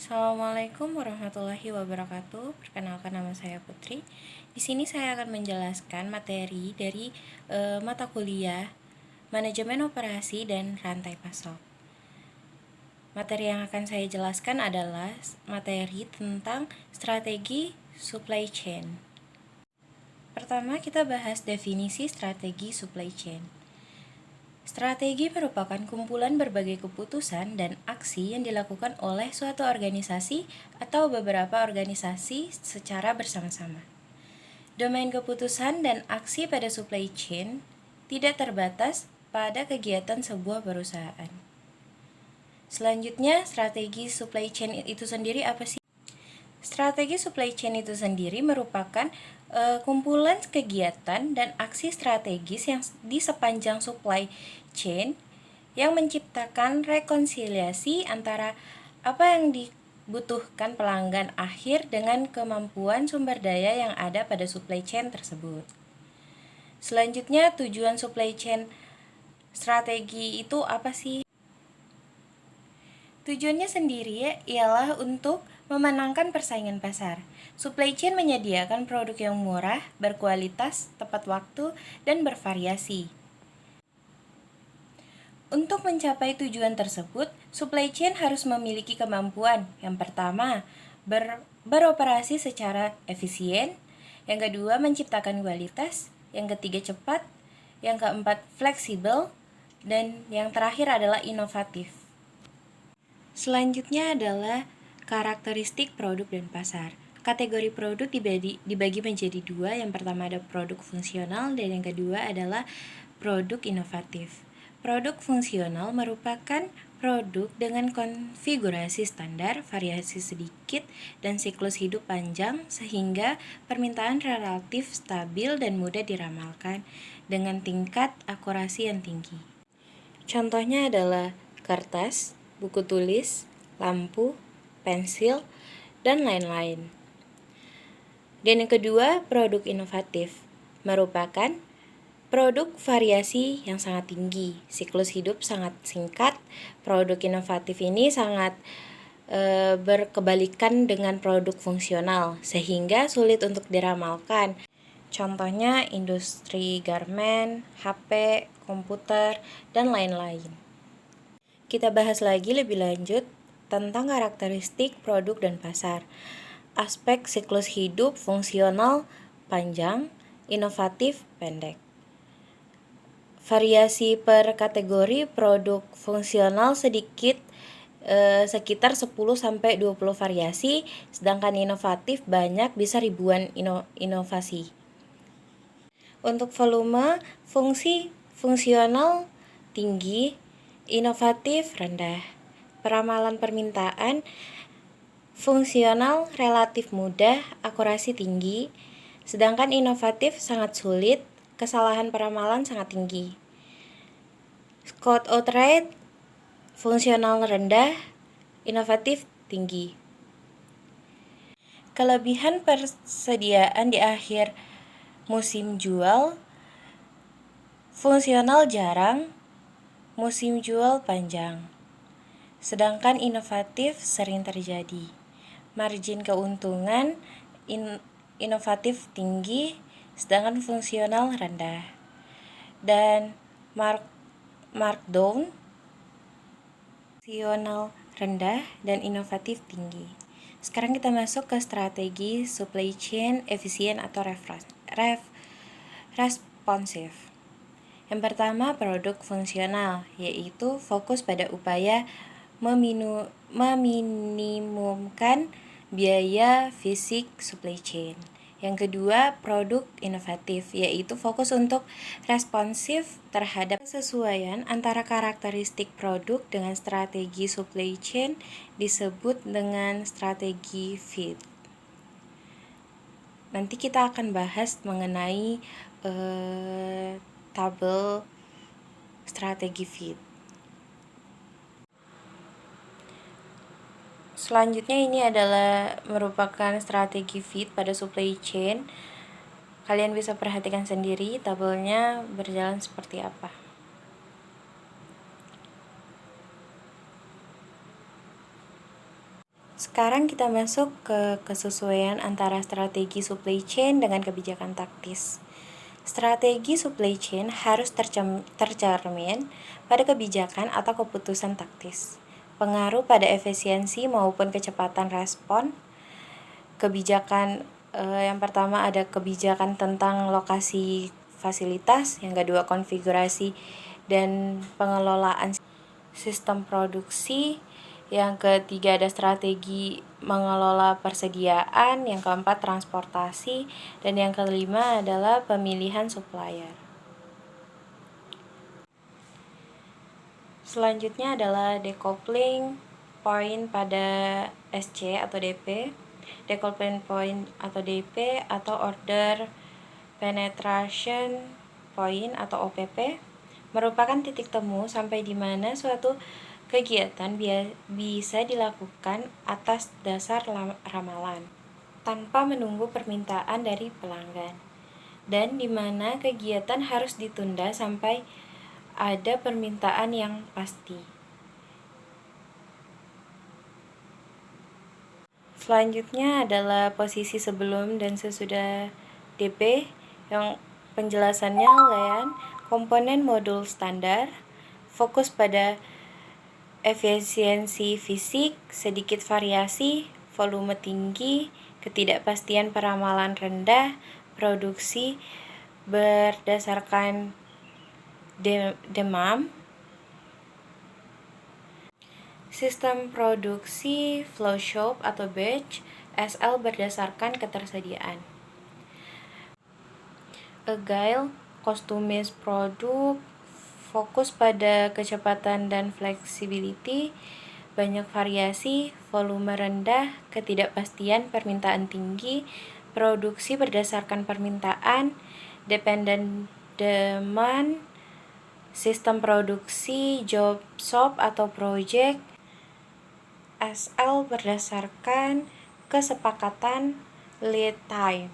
Assalamualaikum warahmatullahi wabarakatuh. Perkenalkan, nama saya Putri. Di sini saya akan menjelaskan materi dari mata kuliah Manajemen Operasi dan Rantai Pasok. Materi yang akan saya jelaskan adalah materi tentang strategi supply chain. Pertama, kita bahas definisi strategi supply chain. Strategi merupakan kumpulan berbagai keputusan dan aksi yang dilakukan oleh suatu organisasi atau beberapa organisasi secara bersama-sama. Domain keputusan dan aksi pada supply chain tidak terbatas pada kegiatan sebuah perusahaan. Selanjutnya, strategi supply chain itu sendiri apa sih? Strategi supply chain itu sendiri merupakan kumpulan kegiatan dan aksi strategis yang di sepanjang supply chain yang menciptakan rekonsiliasi antara apa yang dibutuhkan pelanggan akhir dengan kemampuan sumber daya yang ada pada supply chain tersebut. Selanjutnya, tujuan supply chain strategi itu apa sih? Tujuannya sendiri ialah untuk memenangkan persaingan pasar. Supply chain menyediakan produk yang murah, berkualitas, tepat waktu, dan bervariasi. Untuk mencapai tujuan tersebut, supply chain harus memiliki kemampuan. Yang pertama, beroperasi secara efisien. Yang kedua, menciptakan kualitas. Yang ketiga, cepat. Yang keempat, fleksibel. Dan yang terakhir adalah inovatif. Selanjutnya adalah karakteristik produk dan pasar. Kategori produk dibagi menjadi dua. Yang pertama ada produk fungsional dan yang kedua adalah produk inovatif. Produk fungsional merupakan produk dengan konfigurasi standar, variasi sedikit, dan siklus hidup panjang sehingga permintaan relatif stabil dan mudah diramalkan dengan tingkat akurasi yang tinggi. Contohnya adalah kertas, buku tulis, lampu, pensil, dan lain-lain. Dan yang kedua, produk inovatif merupakan produk variasi yang sangat tinggi, siklus hidup sangat singkat. Produk inovatif ini sangat berkebalikan dengan produk fungsional, sehingga sulit untuk diramalkan. Contohnya industri garmen, HP, komputer, dan lain-lain. Kita bahas lagi lebih lanjut tentang karakteristik produk dan pasar. Aspek siklus hidup fungsional panjang, inovatif pendek. Variasi per kategori produk fungsional sedikit, sekitar 10-20 variasi, sedangkan inovatif banyak, bisa ribuan inovasi. Untuk volume, fungsional tinggi, inovatif rendah. Peramalan permintaan fungsional relatif mudah, akurasi tinggi, sedangkan inovatif sangat sulit, kesalahan peramalan sangat tinggi. Quote out rate fungsional rendah, inovatif tinggi. Kelebihan persediaan di akhir musim jual, fungsional jarang, musim jual panjang. Sedangkan inovatif sering terjadi. Margin keuntungan inovatif tinggi, sedangkan fungsional rendah. Dan markdown fungsional rendah dan inovatif tinggi. Sekarang kita masuk ke strategi supply chain efisien atau responsif. Yang pertama, produk fungsional, yaitu fokus pada upaya meminimumkan biaya fisik supply chain. Yang kedua, produk inovatif, yaitu fokus untuk responsif terhadap kesesuaian antara karakteristik produk dengan strategi supply chain, disebut dengan strategi fit. Nanti kita akan bahas mengenai tabel strategi fit. Selanjutnya ini adalah merupakan strategi fit pada supply chain. Kalian bisa perhatikan sendiri tabelnya berjalan seperti apa. Sekarang kita masuk ke kesesuaian antara strategi supply chain dengan kebijakan taktis. Strategi supply chain harus tercermin pada kebijakan atau keputusan taktis, pengaruh pada efisiensi maupun kecepatan respon. Kebijakan yang pertama ada kebijakan tentang lokasi fasilitas, yang kedua konfigurasi dan pengelolaan sistem produksi, yang ketiga ada strategi mengelola persediaan, yang keempat transportasi, dan yang kelima adalah pemilihan supplier. Selanjutnya adalah decoupling point pada SC atau DP, decoupling point atau DP atau order penetration point atau OPP merupakan titik temu sampai di mana suatu kegiatan bisa dilakukan atas dasar ramalan tanpa menunggu permintaan dari pelanggan, dan di mana kegiatan harus ditunda sampai ada permintaan yang pasti. Selanjutnya adalah posisi sebelum dan sesudah DP, yang penjelasannya layan komponen modul standar, fokus pada efisiensi fisik, sedikit variasi, volume tinggi, ketidakpastian peramalan rendah, produksi berdasarkan demand, sistem produksi flow shop atau batch, SL berdasarkan ketersediaan. Agile, customized produk, fokus pada kecepatan dan flexibility, banyak variasi, volume rendah, ketidakpastian permintaan tinggi, produksi berdasarkan permintaan, dependent demand, sistem produksi, job shop atau project, SL berdasarkan kesepakatan, lead time.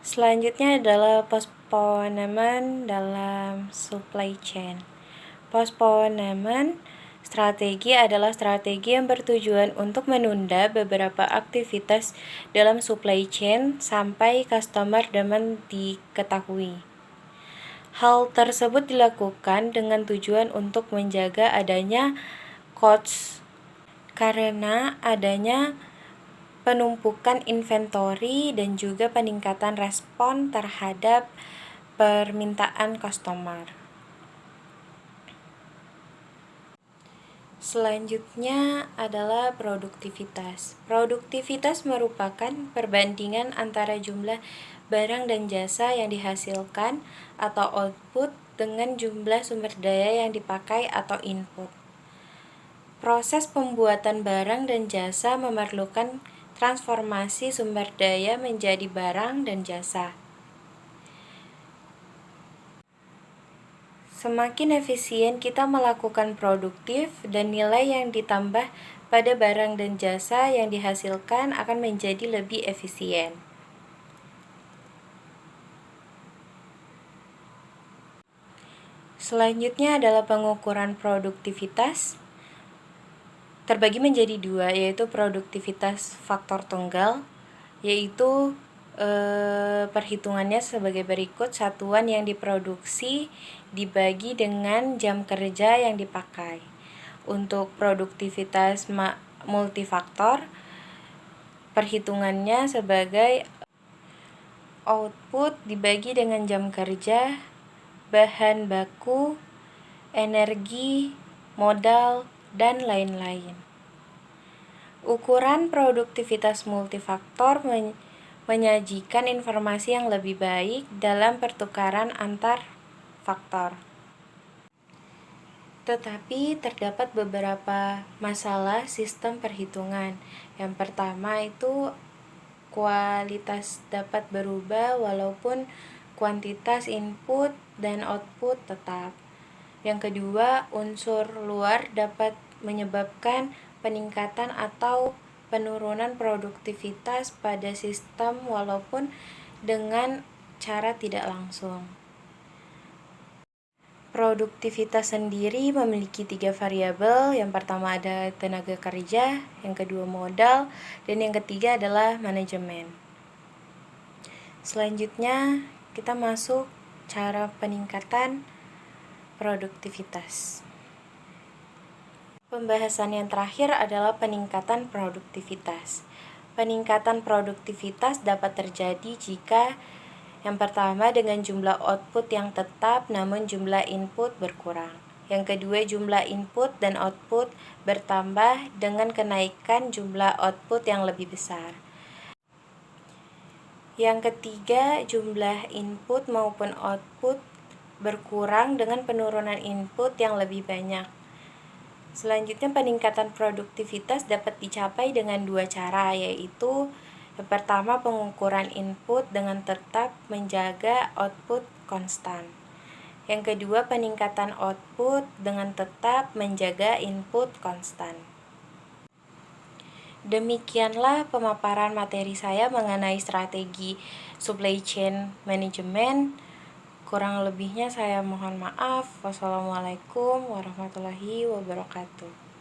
Selanjutnya adalah postponement dalam supply chain. Postponement strategi adalah strategi yang bertujuan untuk menunda beberapa aktivitas dalam supply chain sampai customer demand diketahui. Hal tersebut dilakukan dengan tujuan untuk menjaga adanya cost karena adanya penumpukan inventory dan juga peningkatan respon terhadap permintaan customer. Selanjutnya adalah produktivitas. Produktivitas merupakan perbandingan antara jumlah barang dan jasa yang dihasilkan atau output dengan jumlah sumber daya yang dipakai atau input. Proses pembuatan barang dan jasa memerlukan transformasi sumber daya menjadi barang dan jasa. Semakin efisien kita melakukan produktif, dan nilai yang ditambah pada barang dan jasa yang dihasilkan akan menjadi lebih efisien. Selanjutnya adalah pengukuran produktivitas. Terbagi menjadi dua, yaitu produktivitas faktor tunggal, yaitu perhitungannya sebagai berikut: satuan yang diproduksi dibagi dengan jam kerja yang dipakai. Untuk produktivitas multifaktor, perhitungannya sebagai output dibagi dengan jam kerja, bahan baku, energi, modal, dan lain-lain. Ukuran produktivitas multifaktor menyajikan informasi yang lebih baik dalam pertukaran antar faktor. Tetapi terdapat beberapa masalah sistem perhitungan. Yang pertama itu kualitas dapat berubah walaupun kuantitas input dan output tetap. Yang kedua, unsur luar dapat menyebabkan peningkatan atau penurunan produktivitas pada sistem walaupun dengan cara tidak langsung. Produktivitas sendiri memiliki 3 variabel. Yang pertama ada tenaga kerja, yang kedua modal, dan yang ketiga adalah manajemen. Selanjutnya, kita masuk cara peningkatan produktivitas. Pembahasan yang terakhir adalah peningkatan produktivitas. Peningkatan produktivitas dapat terjadi jika yang pertama dengan jumlah output yang tetap namun jumlah input berkurang. Yang kedua jumlah input dan output bertambah dengan kenaikan jumlah output yang lebih besar. Yang ketiga jumlah input maupun output berkurang dengan penurunan input yang lebih banyak. Selanjutnya peningkatan produktivitas dapat dicapai dengan 2 cara, yaitu yang pertama pengukuran input dengan tetap menjaga output konstan. Yang kedua peningkatan output dengan tetap menjaga input konstan. Demikianlah pemaparan materi saya mengenai strategi supply chain management. Kurang lebihnya saya mohon maaf. Wassalamualaikum warahmatullahi wabarakatuh.